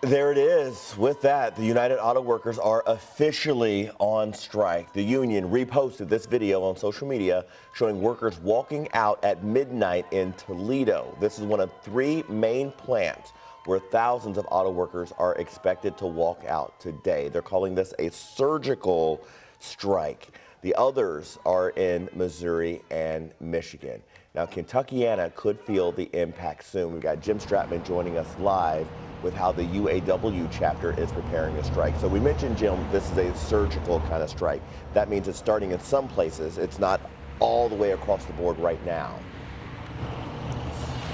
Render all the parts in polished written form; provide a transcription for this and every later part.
There it is. With that, the United Auto Workers are officially on strike. The union reposted this video on social media showing workers walking out at midnight in Toledo. This is one of 3 main plants where thousands of auto workers are expected to walk out today. They're calling this a surgical strike. The others are in Missouri and Michigan. Now, Kentuckiana could feel the impact soon. We've got Jim Stratman joining us live with how the UAW chapter is preparing to strike. So we mentioned, Jim, this is a surgical kind of strike. That means it's starting in some places. It's not all the way across the board right now.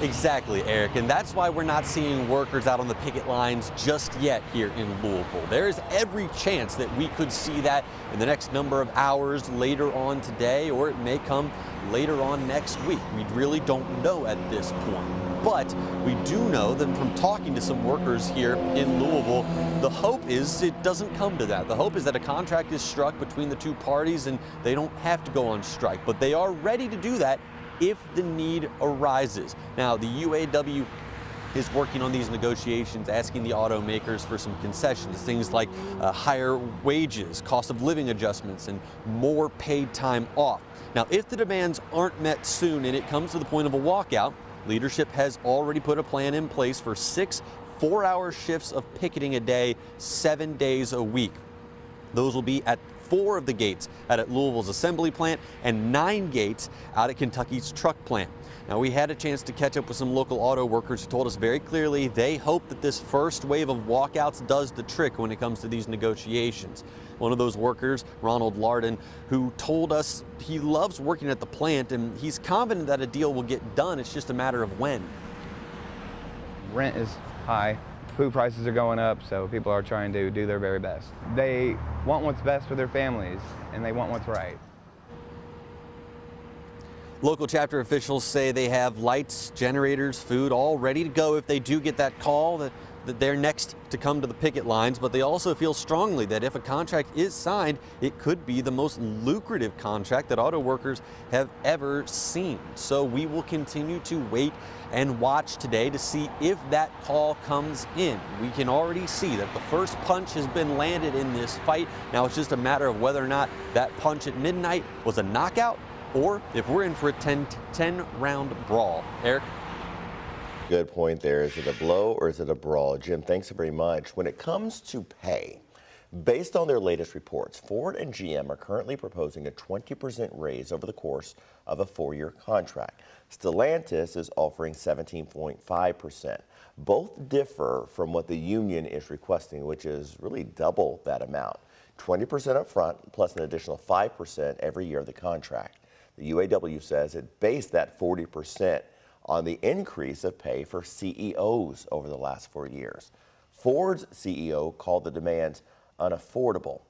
Exactly, Eric, and that's why we're not seeing workers out on the picket lines just yet here in Louisville. There is every chance that we could see that in the next number of hours later on today, or it may come later on next week. We really don't know at this point. But we do know that from talking to some workers here in Louisville, the hope is it doesn't come to that. The hope is that a contract is struck between the 2 parties and they don't have to go on strike, but they are ready to do that if the need arises. Now, the UAW is working on these negotiations, asking the automakers for some concessions, things like higher wages, cost of living adjustments, and more paid time off. Now, if the demands aren't met soon and it comes to the point of a walkout, leadership has already put a plan in place for 6 4-hour shifts of picketing a day, 7 days a week. Those will be at 4 of the gates out at Louisville's assembly plant and 9 gates out at Kentucky's truck plant. Now, we had a chance to catch up with some local auto workers who told us very clearly they hope that this first wave of walkouts does the trick when it comes to these negotiations. One of those workers, Ronald Larden, who told us he loves working at the plant and he's confident that a deal will get done. It's just a matter of when. Rent is high. Food prices are going up, so people are trying to do their very best. They want what's best for their families, and they want what's right. Local chapter officials say they have lights, generators, food all ready to go if they do get that call that they're next to come to the picket lines, but they also feel strongly that if a contract is signed, it could be the most lucrative contract that auto workers have ever seen. So we will continue to wait and watch today to see if that call comes in. We can already see that the first punch has been landed in this fight. Now it's just a matter of whether or not that punch at midnight was a knockout or if we're in for a 10-round brawl. Eric? Good point there. Is it a blow or is it a brawl? Jim, thanks very much. When it comes to pay, based on their latest reports, Ford and GM are currently proposing a 20% raise over the course of a 4-year contract. Stellantis is offering 17.5%. Both differ from what the union is requesting, which is really double that amount. 20% up front plus an additional 5% every year of the contract. The UAW says it based that 40% on the increase of pay for CEOs over the last 4 years. Ford's CEO called the demands unaffordable.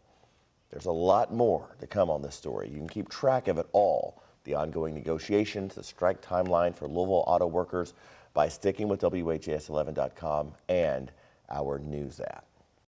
There's a lot more to come on this story. You can keep track of it all, the ongoing negotiations, the strike timeline for Louisville auto workers, by sticking with WHAS11.com and our news app.